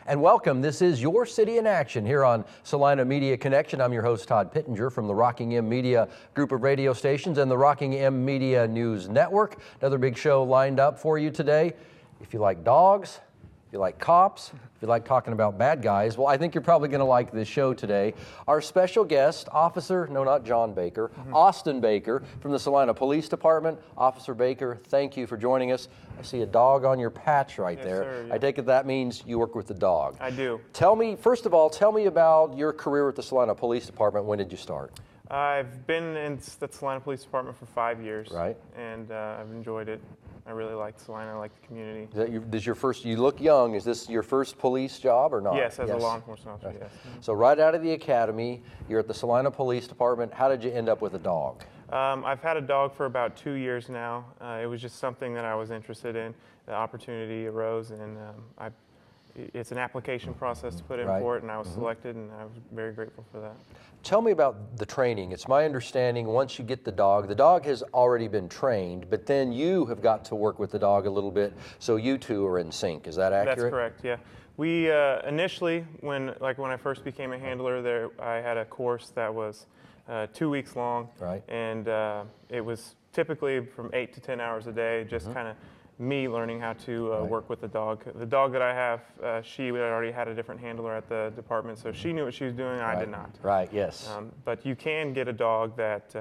And welcome. This is Your City in Action here on Salina Media Connection. I'm your host, Todd Pittenger, from the Rockingham Media group of radio stations and the Rockingham Media News Network. Another big show lined up for you today. If you like dogs, if you like cops, if you like talking about bad guys, well, I think you're probably going to like this show today. Our special guest, not John Baker, Austin Baker from the Salina Police Department. Officer Baker, thank you for joining us. I see a dog on your patch right there. Sir, yeah. I take it that means you work with the dog. I do. First of all, tell me about your career with the Salina Police Department. When did you start? I've been in the Salina Police Department for 5 years. Right. And I've enjoyed it. I really like Salina. I like the community. You look young. Is this your first police job or not? Yes, as a law enforcement officer, yes. So right out of the academy, you're at the Salina Police Department. How did you end up with a dog? I've had a dog for about 2 years now. It was just something that I was interested in. The opportunity arose, and it's an application process to put in for it, and I was selected, and I was very grateful for that. Tell me about the training. It's my understanding once you get the dog has already been trained, but then you have got to work with the dog a little bit, so you two are in sync. Is that accurate? That's correct, yeah. We initially, when I first became a handler, I had a course that was 2 weeks long, and it was typically from 8 to 10 hours a day, just kind of me learning how to work with the dog. The dog that I have, she already had a different handler at the department, so she knew what she was doing, I did not. Right, yes. But you can get a dog that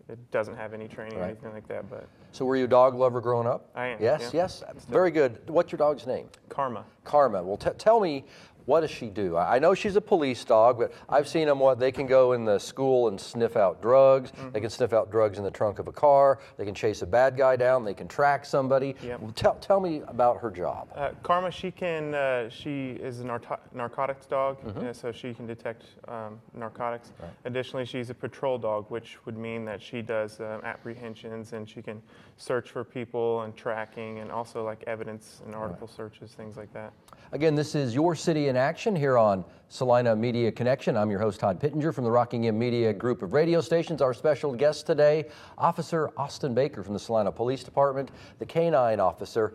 it doesn't have any training or anything like that. But so were you a dog lover growing up? I am. Yes, yeah. yes. Very good. What's your dog's name? Karma. Karma. Well, tell me, what does she do? I know she's a police dog, but I've seen them. They can go in the school and sniff out drugs. They can sniff out drugs in the trunk of a car. They can chase a bad guy down. They can track somebody. Yep. Well, tell me about her job. Karma, she is a narcotics dog, so she can detect narcotics. Right. Additionally, she's a patrol dog, which would mean that she does apprehensions, and she can search for people and tracking, and also like evidence and article searches, things like that. Again, this is Your City in Action here on Salina Media Connection. I'm your host, Todd Pittenger, from the Rockingham Media group of radio stations. Our special guest today, Officer Austin Baker from the Salina Police Department, the K-9 officer.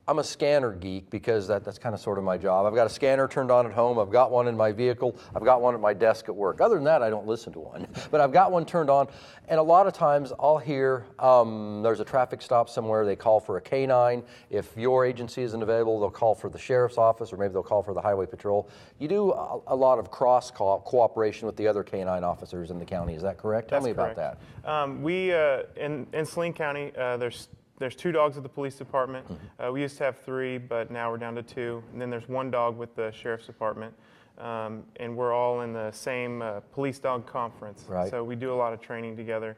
I'm a scanner geek because that's kind of sort of my job. I've got a scanner turned on at home. I've got one in my vehicle. I've got one at my desk at work. Other than that, I don't listen to one. But I've got one turned on. And a lot of times I'll hear there's a traffic stop somewhere. They call for a K-9. If your agency isn't available, they'll call for the sheriff's office, or maybe they'll call for the highway patrol. You do a lot of cooperation with the other K-9 officers in the county. Is that correct? Tell me about that. We, in Saline County, there's 2 dogs at the police department. We used to have 3, but now we're down to 2. And then there's 1 dog with the sheriff's department. And we're all in the same police dog conference. Right. So we do a lot of training together.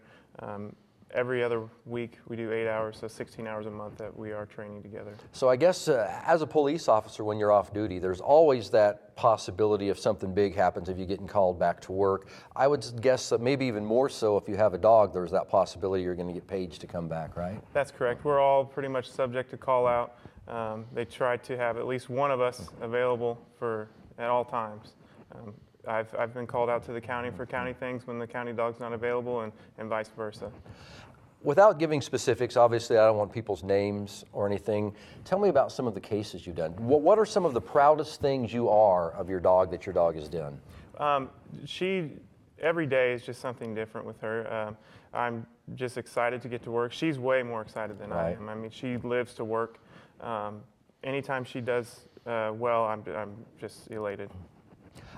Every other week we do 8 hours, so 16 hours a month that we are training together. So I guess as a police officer, when you're off duty, there's always that possibility if something big happens, if you're getting called back to work. I would guess that maybe even more so if you have a dog, there's that possibility you're going to get paged to come back, right? That's correct. We're all pretty much subject to call out. They try to have at least one of us available at all times. I've been called out to the county for county things when the county dog's not available, and vice versa. Without giving specifics, obviously I don't want people's names or anything. Tell me about some of the cases you've done. What are some of the proudest things you are of your dog that your dog has done? Every day is just something different with her. I'm just excited to get to work. She's way more excited than I am. I mean, she lives to work. Anytime she does well, I'm just elated.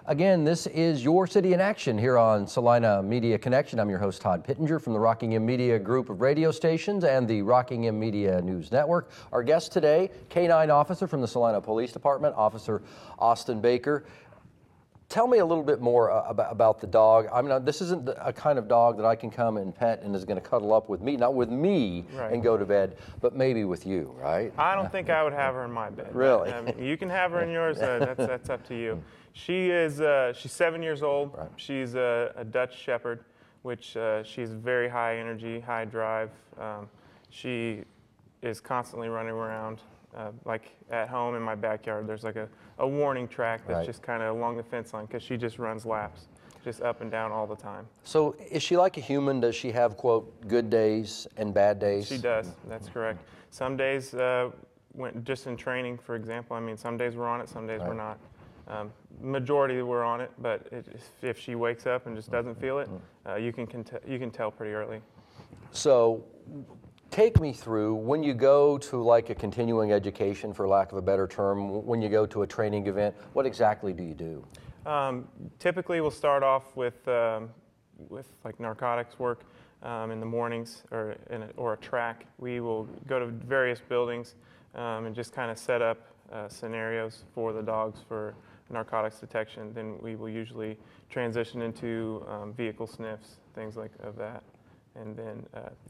Again, this is Your City in Action here on Salina Media Connection. I'm your host, Todd Pittenger, from the Rockingham Media group of radio stations and the Rockingham Media News Network. Our guest today, K-9 officer from the Salina Police Department, Officer Austin Baker. Tell me a little bit more about the dog. I mean, this isn't a kind of dog that I can come and pet and is going to cuddle up with me, not with me and go to bed, but maybe with you, right? I don't think I would have her in my bed. Really? You can have her in yours. That's up to you. She's 7 years old. Right. She's a Dutch Shepherd, which she's very high energy, high drive. She is constantly running around. Like at home in my backyard, there's like a warning track that's just kind of along the fence line, because she just runs laps, just up and down all the time. So is she like a human? Does she have, quote, good days and bad days? She does. That's correct. Some days when just in training, for example, I mean, some days we're on it, some days we're not. Majority we're on it, but if she wakes up and just doesn't feel it, you can tell pretty early. So take me through when you go to like a continuing education, for lack of a better term, when you go to a training event, what exactly do you do? Typically, we'll start off with like narcotics work in the mornings or a track. We will go to various buildings and just kind of set up scenarios for the dogs for narcotics detection. Then we will usually transition into vehicle sniffs, things like of that. And then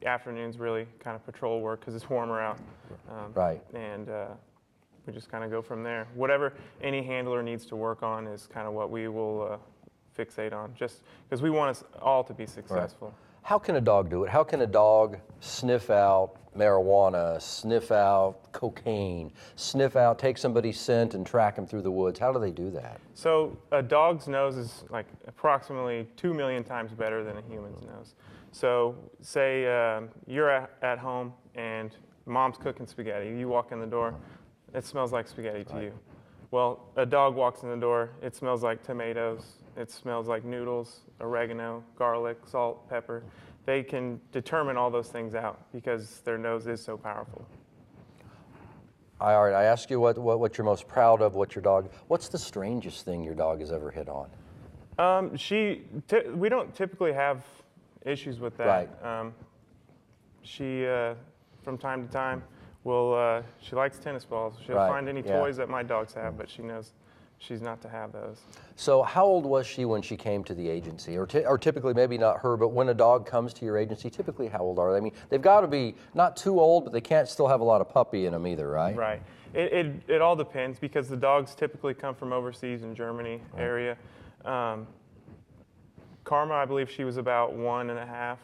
afternoons really kind of patrol work because it's warmer out. Right. And we just kind of go from there. Whatever any handler needs to work on is kind of what we will fixate on, just because we want us all to be successful. Right. How can a dog do it? How can a dog sniff out marijuana, sniff out cocaine, sniff out, take somebody's scent and track them through the woods? How do they do that? So a dog's nose is like approximately 2 million times better than a human's nose. So say you're at home and mom's cooking spaghetti. You walk in the door, it smells like spaghetti to you. Well, a dog walks in the door, it smells like tomatoes, it smells like noodles, oregano, garlic, salt, pepper. They can determine all those things out because their nose is so powerful. All right, I asked you what you're most proud of, what's the strangest thing your dog has ever hit on? We don't typically have issues with that. Right. She, from time to time, she likes tennis balls. She'll Right. find any toys that my dogs have, but she knows she's not to have those. So how old was she when she came to the agency? Or typically, maybe not her, but when a dog comes to your agency, typically how old are they? I mean, they've got to be not too old, but they can't still have a lot of puppy in them either, right? Right. It all depends because the dogs typically come from overseas in Germany area. Karma, I believe she was about 1.5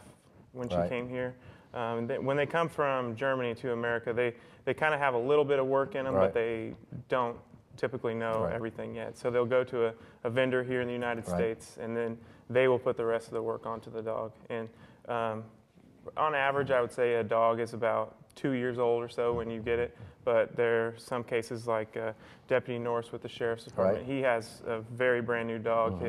when she came here. When they come from Germany to America, they kind of have a little bit of work in them, but they don't typically know everything yet. So they'll go to a vendor here in the United States, and then they will put the rest of the work onto the dog. And on average, I would say a dog is about 2 years old or so when you get it. But there are some cases like Deputy Norris with the Sheriff's Department. He has a very brand new dog.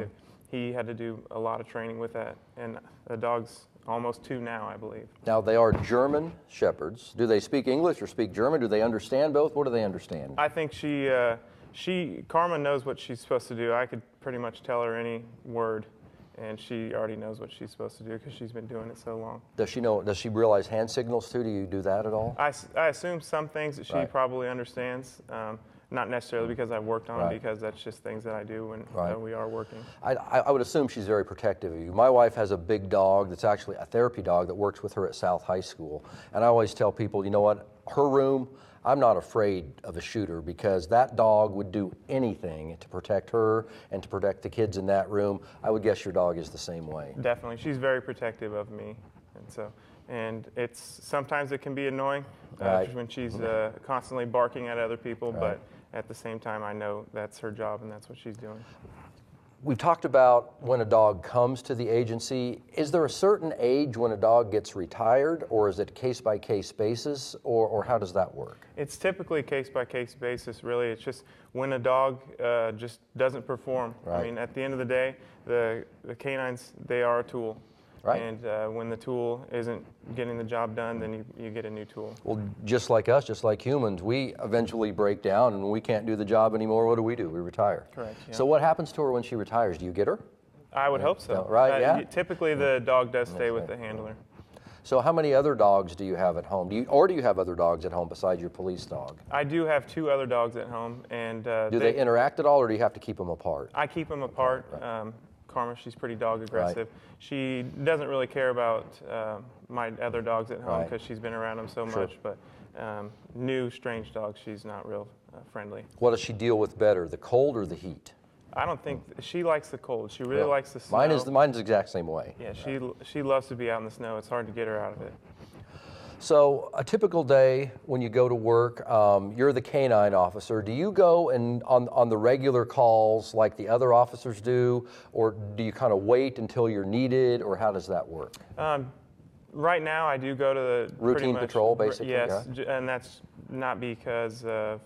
He had to do a lot of training with that. And the dog's almost 2 now, I believe. Now, they are German Shepherds. Do they speak English or speak German? Do they understand both? What do they understand? I think Karma knows what she's supposed to do. I could pretty much tell her any word, and she already knows what she's supposed to do because she's been doing it so long. Does she realize hand signals too? Do you do that at all? I assume some things that she probably understands. Not necessarily because I've worked on it, because that's just things that I do when we are working. I would assume she's very protective of you. My wife has a big dog that's actually a therapy dog that works with her at South High School. And I always tell people, you know what, her room, I'm not afraid of a shooter because that dog would do anything to protect her and to protect the kids in that room. I would guess your dog is the same way. Definitely. She's very protective of me. And sometimes it can be annoying when she's constantly barking at other people, but at the same time, I know that's her job and that's what she's doing. We've talked about when a dog comes to the agency. Is there a certain age when a dog gets retired, or is it case-by-case basis, or how does that work? It's typically case-by-case basis, really. It's just when a dog just doesn't perform. I mean, at the end of the day, the canines, they are a tool. And when the tool isn't getting the job done, then you get a new tool. Well, just like us, just like humans, we eventually break down and we can't do the job anymore. What do? We retire. Correct. Yeah. So what happens to her when she retires? Do you get her? I would hope so. Typically, the dog does stay with the handler. So how many other dogs do you have at home? Do you have other dogs at home besides your police dog? I do have 2 other dogs at home. And do they interact at all, or do you have to keep them apart? I keep them apart. Karma, she's pretty dog aggressive. She doesn't really care about my other dogs at home because she's been around them so much. But new, strange dogs, she's not real friendly. What does she deal with better, the cold or the heat? I don't think she likes the cold. She really likes the snow. Mine's the exact same way. Yeah, she loves to be out in the snow. It's hard to get her out of it. So a typical day when you go to work, you're the canine officer. Do you go and on the regular calls like the other officers do, or do you kind of wait until you're needed, or how does that work? Right now, I do go to the Routine patrol, basically? Yes, and that's not because of,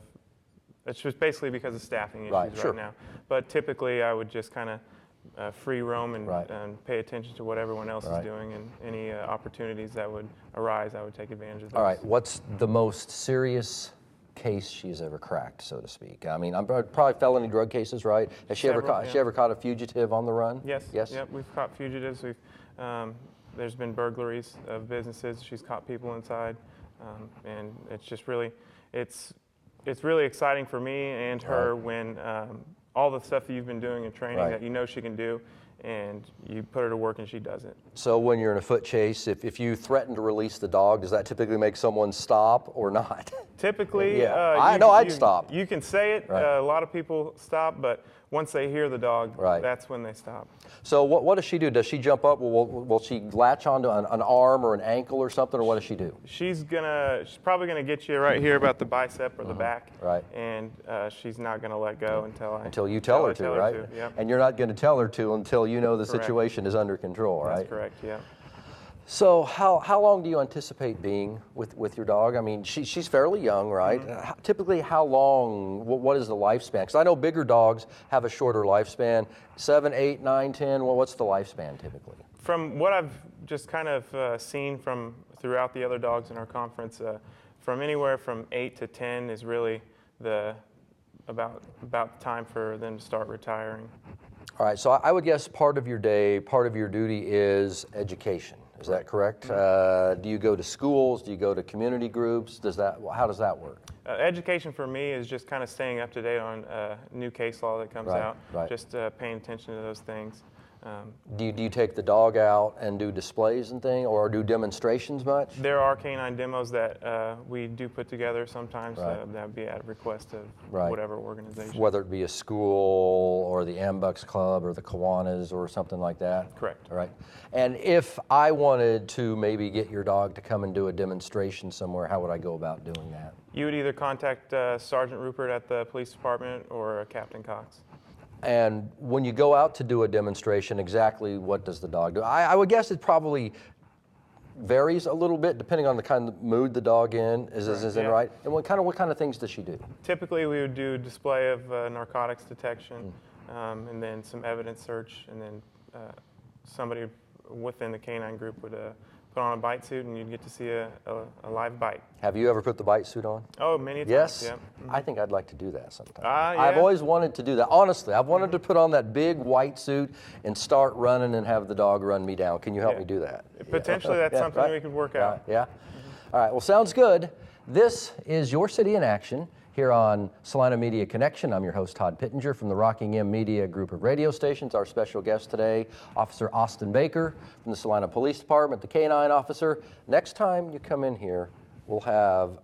it's just basically because of staffing issues right now. But typically, I would just kind of free roam and pay attention to what everyone else is doing, and any opportunities that would arise, I would take advantage of those. All right, what's the most serious case she's ever cracked, so to speak? I mean, I'm probably felony drug cases, right? Has she ever caught a fugitive on the run? Yes. Yep, we've caught fugitives. There's been burglaries of businesses. She's caught people inside, and it's just really, it's really exciting for me and her when all the stuff that you've been doing in training that you know she can do, and you put her to work and she does it. So when you're in a foot chase, if you threaten to release the dog, does that typically make someone stop or not? Typically, I'd stop. You can say it. A lot of people stop, but once they hear the dog, that's when they stop. So what does she do? Does she jump up? Will she latch onto an arm or an ankle or something, or what does she do? She's probably gonna get you right here about the bicep or the back, and she's not gonna let go until you tell her to, right? Yep. And you're not going to tell her to until you know the situation is under control, right? That's correct. Yeah. So how long do you anticipate being with your dog? I mean, she's fairly young, right? Typically, how long, what is the lifespan? Because I know bigger dogs have a shorter lifespan, 7, 8, 9, 10. Well, what's the lifespan typically? From what I've just kind of seen from throughout the other dogs in our conference, from anywhere from 8 to 10 is really about time for them to start retiring. All right, so I would guess part of your day, part of your duty is education. Is that correct? Do you go to schools? Do you go to community groups? How does that work? Education for me is just kind of staying up to date on new case law that comes out, just paying attention to those things. Do you take the dog out and do displays and things, or do demonstrations much? There are canine demos that we do put together sometimes. That would be at request of whatever organization. Whether it be a school or the Ambucks Club or the Kiwanis or something like that? Correct. All right. And if I wanted to maybe get your dog to come and do a demonstration somewhere, how would I go about doing that? You would either contact Sergeant Rupert at the police department or Captain Cox. And when you go out to do a demonstration, exactly what does the dog do? I would guess it probably varies a little bit depending on the kind of mood the dog is in, right? And what kind of things does she do? Typically, we would do display of narcotics detection, and then some evidence search, and then somebody within the canine group would put on a bite suit, and you'd get to see a live bite. Have you ever put the bite suit on? Oh, many times. Yes? Yeah. I think I'd like to do that sometime. Yeah. I've always wanted to do that. Honestly, I've wanted to put on that big white suit and start running and have the dog run me down. Can you help me do that? Potentially, that's something we could work out. Yeah? All right, well, sounds good. This is Your City in Action here on Salina Media Connection. I'm your host, Todd Pittenger from the Rockingham Media Group of radio stations. Our special guest today, Officer Austin Baker from the Salina Police Department, the K-9 officer. Next time you come in here, we'll have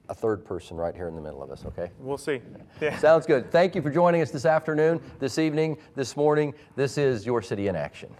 a third person right here in the middle of us, okay? We'll see. Yeah. Sounds good. Thank you for joining us this afternoon, this evening, this morning. This is Your City in Action.